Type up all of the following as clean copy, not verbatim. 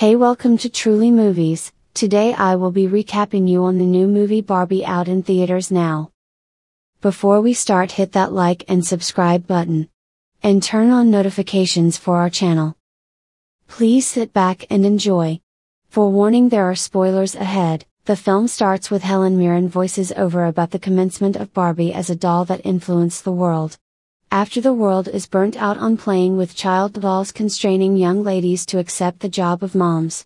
Hey, welcome to Truly Movies. Today I will be recapping you on the new movie Barbie out in theaters now. Before we start, hit that like and subscribe button. And turn on notifications for our channel. Please sit back and enjoy. Forewarning, there are spoilers ahead. The film starts with Helen Mirren voices over about the commencement of Barbie as a doll that influenced the world. After the world is burnt out on playing with child dolls, constraining young ladies to accept the job of moms.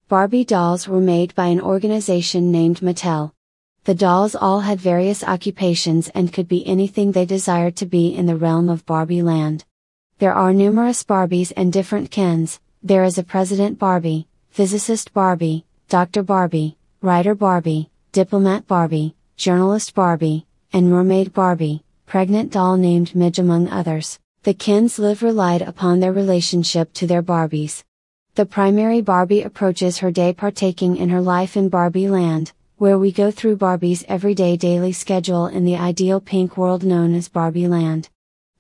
Barbie dolls were made by an organization named Mattel. The dolls all had various occupations and could be anything they desired to be in the realm of Barbie land. There are numerous Barbies and different Kens. There is a President Barbie, Physicist Barbie, Dr. Barbie, Writer Barbie, Diplomat Barbie, Journalist Barbie, and Mermaid Barbie, pregnant doll named Midge, among others. The Kens relied upon their relationship to their Barbies. The primary Barbie approaches her day partaking in her life in Barbie land, where we go through Barbie's everyday daily schedule in the ideal pink world known as Barbie land.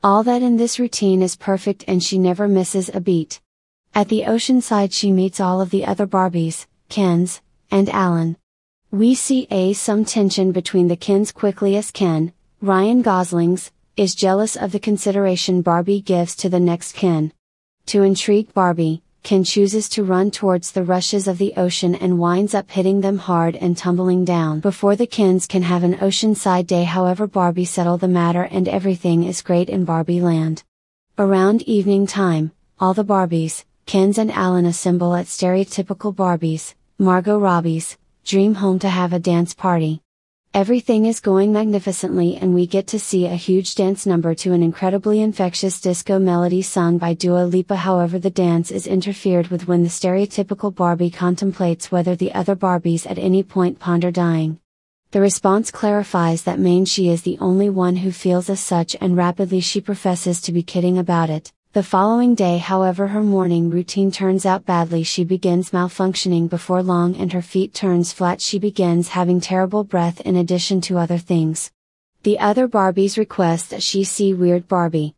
All that in this routine is perfect and she never misses a beat. At the ocean side she meets all of the other Barbies, Kens, and Alan. We see some tension between the Kens quickly as Ken, Ryan Gosling's, is jealous of the consideration Barbie gives to the next Ken. To intrigue Barbie, Ken chooses to run towards the rushes of the ocean and winds up hitting them hard and tumbling down before the Kens can have an oceanside day. However, Barbie settle the matter and everything is great in Barbie land. Around evening time, all the Barbies, Kens and Alan assemble at stereotypical Barbie's, Margot Robbie's, dream home to have a dance party. Everything is going magnificently and we get to see a huge dance number to an incredibly infectious disco melody sung by Dua Lipa. However, the dance is interfered with when the stereotypical Barbie contemplates whether the other Barbies at any point ponder dying. The response clarifies that she is the only one who feels as such, and rapidly she professes to be kidding about it. The following day, however, her morning routine turns out badly. She begins malfunctioning before long and her feet turns flat. She begins having terrible breath in addition to other things. The other Barbies request that she see Weird Barbie.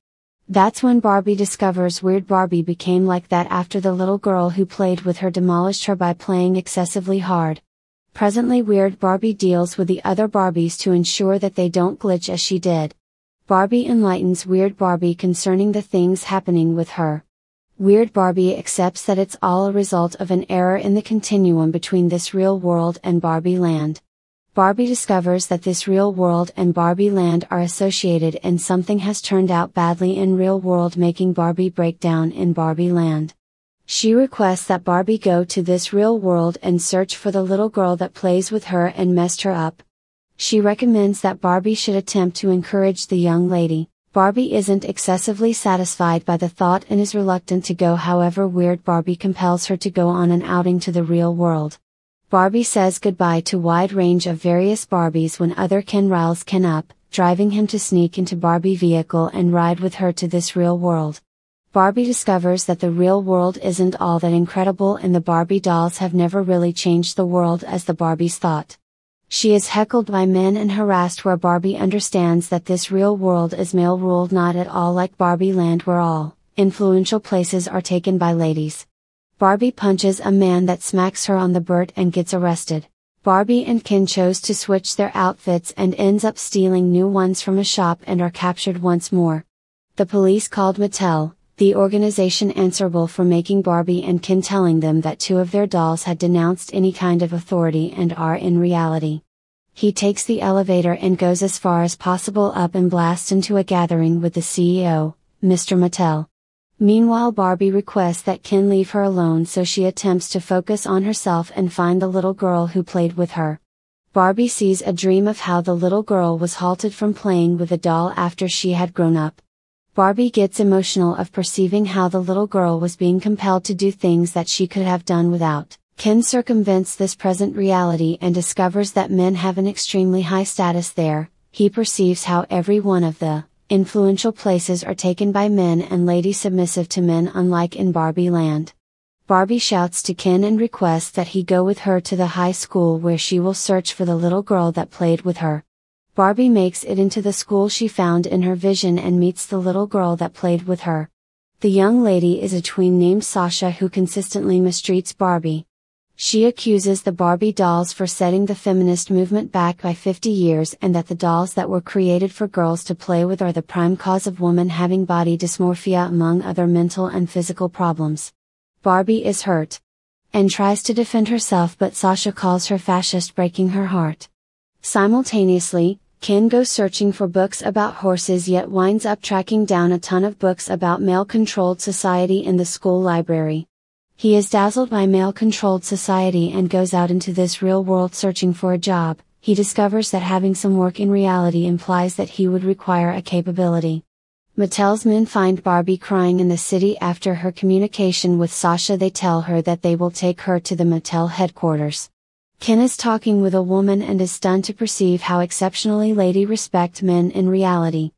That's when Barbie discovers Weird Barbie became like that after the little girl who played with her demolished her by playing excessively hard. Presently, Weird Barbie deals with the other Barbies to ensure that they don't glitch as she did. Barbie enlightens Weird Barbie concerning the things happening with her. Weird Barbie accepts that it's all a result of an error in the continuum between this real world and Barbie land. Barbie discovers that this real world and Barbie land are associated and something has turned out badly in real world, making Barbie break down in Barbie land. She requests that Barbie go to this real world and search for the little girl that plays with her and messed her up. She recommends that Barbie should attempt to encourage the young lady. Barbie isn't excessively satisfied by the thought and is reluctant to go. However, Weird Barbie compels her to go on an outing to the real world. Barbie says goodbye to wide range of various Barbies when other Ken riles Ken up, driving him to sneak into Barbie vehicle and ride with her to this real world. Barbie discovers that the real world isn't all that incredible and the Barbie dolls have never really changed the world as the Barbies thought. She is heckled by men and harassed, where Barbie understands that this real world is male ruled, not at all like Barbie land where all influential places are taken by ladies. Barbie punches a man that smacks her on the butt and gets arrested. Barbie and Ken chose to switch their outfits and ends up stealing new ones from a shop and are captured once more. The police called Mattel, the organization answerable for making Barbie and Ken, telling them that two of their dolls had denounced any kind of authority and are in reality. He takes the elevator and goes as far as possible up and blasts into a gathering with the CEO, Mr. Mattel. Meanwhile, Barbie requests that Ken leave her alone, so she attempts to focus on herself and find the little girl who played with her. Barbie sees a dream of how the little girl was halted from playing with a doll after she had grown up. Barbie gets emotional of perceiving how the little girl was being compelled to do things that she could have done without. Ken circumvents this present reality and discovers that men have an extremely high status there. He perceives how every one of the influential places are taken by men and ladies submissive to men, unlike in Barbie land. Barbie shouts to Ken and requests that he go with her to the high school where she will search for the little girl that played with her. Barbie makes it into the school she found in her vision and meets the little girl that played with her. The young lady is a tween named Sasha who consistently mistreats Barbie. She accuses the Barbie dolls for setting the feminist movement back by 50 years and that the dolls that were created for girls to play with are the prime cause of women having body dysmorphia among other mental and physical problems. Barbie is hurt and tries to defend herself, but Sasha calls her fascist, breaking her heart. Simultaneously, Ken goes searching for books about horses yet winds up tracking down a ton of books about male-controlled society in the school library. He is dazzled by male-controlled society and goes out into this real world searching for a job. He discovers that having some work in reality implies that he would require a capability. Mattel's men find Barbie crying in the city after her communication with Sasha. They tell her that they will take her to the Mattel headquarters. Ken is talking with a woman and is stunned to perceive how exceptionally lady respect men in reality.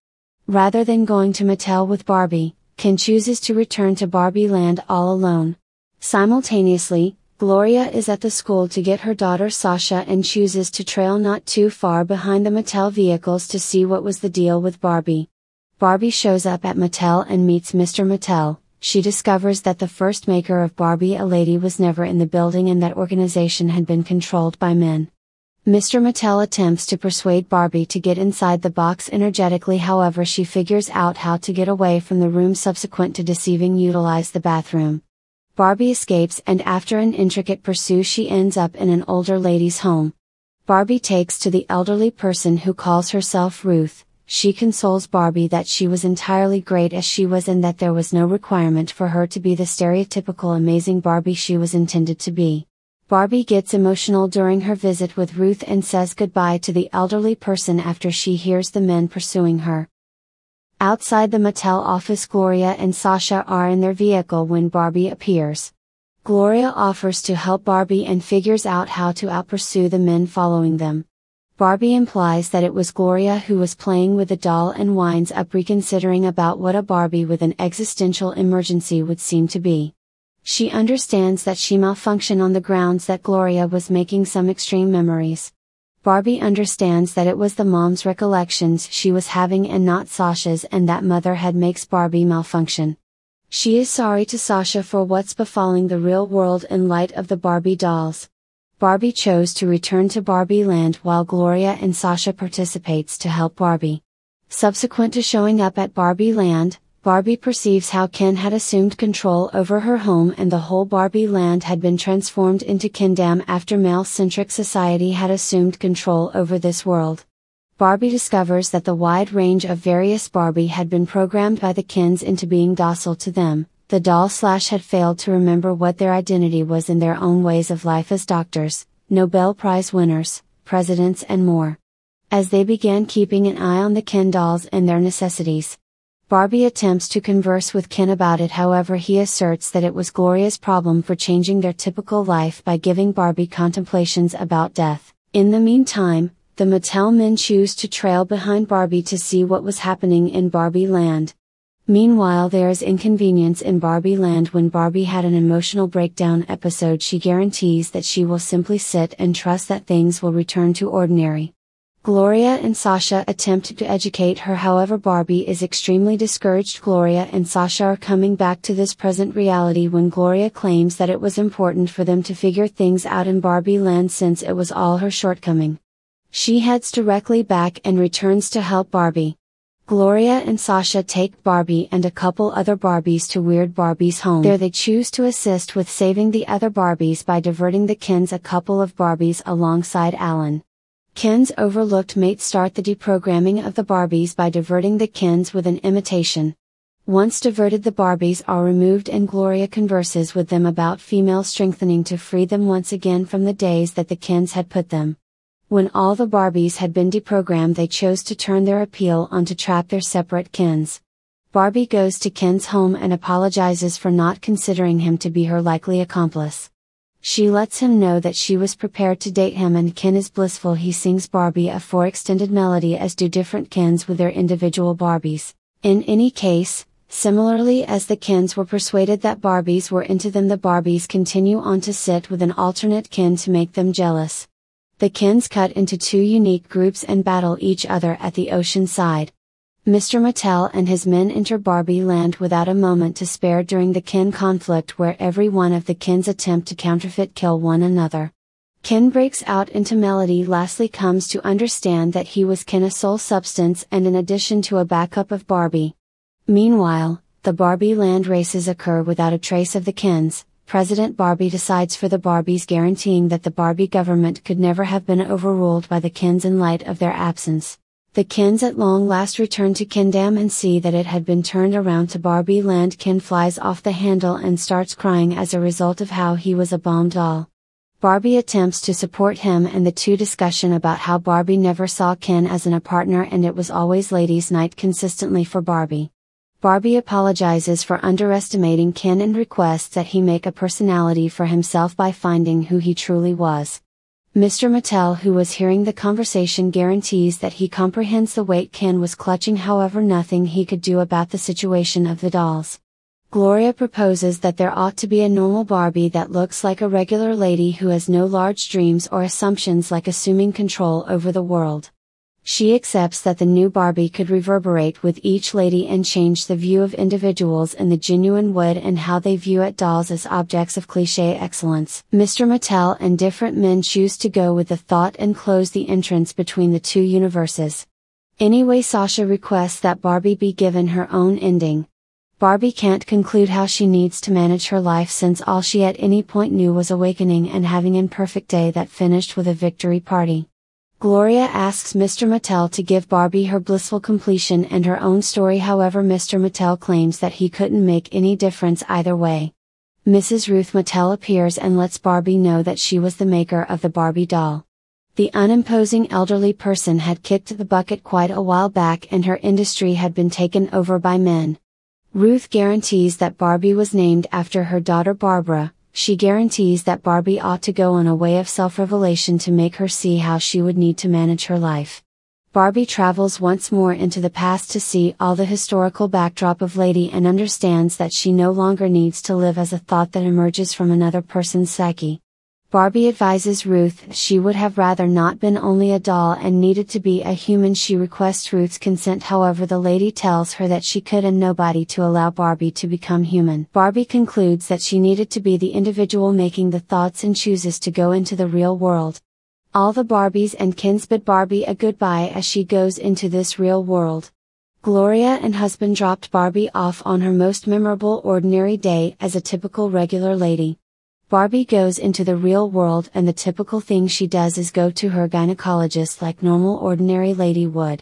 Rather than going to Mattel with Barbie, Ken chooses to return to Barbie Land all alone. Simultaneously, Gloria is at the school to get her daughter Sasha and chooses to trail not too far behind the Mattel vehicles to see what was the deal with Barbie. Barbie shows up at Mattel and meets Mr. Mattel. She discovers that the first maker of Barbie, a lady, was never in the building and that organization had been controlled by men. Mr. Mattel attempts to persuade Barbie to get inside the box energetically, however she figures out how to get away from the room subsequent to deceiving utilize the bathroom. Barbie escapes and after an intricate pursuit she ends up in an older lady's home. Barbie takes to the elderly person who calls herself Ruth. She consoles Barbie that she was entirely great as she was and that there was no requirement for her to be the stereotypical amazing Barbie she was intended to be. Barbie gets emotional during her visit with Ruth and says goodbye to the elderly person after she hears the men pursuing her. Outside the Mattel office, Gloria and Sasha are in their vehicle when Barbie appears. Gloria offers to help Barbie and figures out how to outpursue the men following them. Barbie implies that it was Gloria who was playing with the doll and winds up reconsidering about what a Barbie with an existential emergency would seem to be. She understands that she malfunctioned on the grounds that Gloria was making some extreme memories. Barbie understands that it was the mom's recollections she was having and not Sasha's, and that mother had makes Barbie malfunction. She is sorry to Sasha for what's befalling the real world in light of the Barbie dolls. Barbie chose to return to Barbie Land while Gloria and Sasha participates to help Barbie. Subsequent to showing up at Barbie Land, Barbie perceives how Ken had assumed control over her home and the whole Barbie Land had been transformed into Kendom after male-centric society had assumed control over this world. Barbie discovers that the wide range of various Barbie had been programmed by the Kens into being docile to them. The doll had failed to remember what their identity was in their own ways of life as doctors, Nobel Prize winners, presidents and more. As they began keeping an eye on the Ken dolls and their necessities, Barbie attempts to converse with Ken about it, however he asserts that it was Gloria's problem for changing their typical life by giving Barbie contemplations about death. In the meantime, the Mattel men choose to trail behind Barbie to see what was happening in Barbie Land. Meanwhile, there is inconvenience in Barbie Land. When Barbie had an emotional breakdown episode, she guarantees that she will simply sit and trust that things will return to ordinary. Gloria and Sasha attempt to educate her, however Barbie is extremely discouraged. Gloria and Sasha are coming back to this present reality when Gloria claims that it was important for them to figure things out in Barbie Land since it was all her shortcoming. She heads directly back and returns to help Barbie. Gloria and Sasha take Barbie and a couple other Barbies to Weird Barbie's home. There they choose to assist with saving the other Barbies by diverting the Kens a couple of Barbies alongside Alan. Ken's overlooked mates start the deprogramming of the Barbies by diverting the Kens with an imitation. Once diverted, the Barbies are removed and Gloria converses with them about female strengthening to free them once again from the days that the Kens had put them. When all the Barbies had been deprogrammed, they chose to turn their appeal on to trap their separate Kens. Barbie goes to Ken's home and apologizes for not considering him to be her likely accomplice. She lets him know that she was prepared to date him and Ken is blissful. He sings Barbie a 4 extended melody, as do different Kens with their individual Barbies. In any case, similarly as the Kens were persuaded that Barbies were into them, the Barbies continue on to sit with an alternate Ken to make them jealous. The Kens cut into 2 unique groups and battle each other at the ocean side. Mr. Mattel and his men enter Barbie land without a moment to spare during the Ken conflict, where every one of the Kens attempt to counterfeit kill one another. Ken breaks out into melody, lastly comes to understand that he was Ken, a soul substance and in addition to a backup of Barbie. Meanwhile, the Barbie land races occur without a trace of the Kens. President Barbie decides for the Barbies, guaranteeing that the Barbie government could never have been overruled by the Kens in light of their absence. The Kens at long last return to Kendam and see that it had been turned around to Barbie land. Ken flies off the handle and starts crying as a result of how he was a bomb doll. Barbie attempts to support him, and the two discussion about how Barbie never saw Ken as a partner and it was always ladies' night consistently for Barbie. Barbie apologizes for underestimating Ken and requests that he make a personality for himself by finding who he truly was. Mr. Mattel, who was hearing the conversation, guarantees that he comprehends the weight Ken was clutching, however nothing he could do about the situation of the dolls. Gloria proposes that there ought to be a normal Barbie that looks like a regular lady who has no large dreams or assumptions like assuming control over the world. She accepts that the new Barbie could reverberate with each lady and change the view of individuals in the genuine wood and how they view at dolls as objects of cliché excellence. Mr. Mattel and different men choose to go with the thought and close the entrance between the two universes. Anyway, Sasha requests that Barbie be given her own ending. Barbie can't conclude how she needs to manage her life, since all she at any point knew was awakening and having an perfect day that finished with a victory party. Gloria asks Mr. Mattel to give Barbie her blissful completion and her own story, however Mr. Mattel claims that he couldn't make any difference either way. Mrs. Ruth Mattel appears and lets Barbie know that she was the maker of the Barbie doll. The unimposing elderly person had kicked the bucket quite a while back and her industry had been taken over by men. Ruth guarantees that Barbie was named after her daughter Barbara. She guarantees that Barbie ought to go on a way of self-revelation to make her see how she would need to manage her life. Barbie travels once more into the past to see all the historical backdrop of Lady and understands that she no longer needs to live as a thought that emerges from another person's psyche. Barbie advises Ruth she would have rather not been only a doll and needed to be a human. She requests Ruth's consent, however the lady tells her that she could and nobody to allow Barbie to become human. Barbie concludes that she needed to be the individual making the thoughts and chooses to go into the real world. All the Barbies and Kens bid Barbie a goodbye as she goes into this real world. Gloria and husband dropped Barbie off on her most memorable ordinary day as a typical regular lady. Barbie goes into the real world and the typical thing she does is go to her gynecologist like normal ordinary lady would.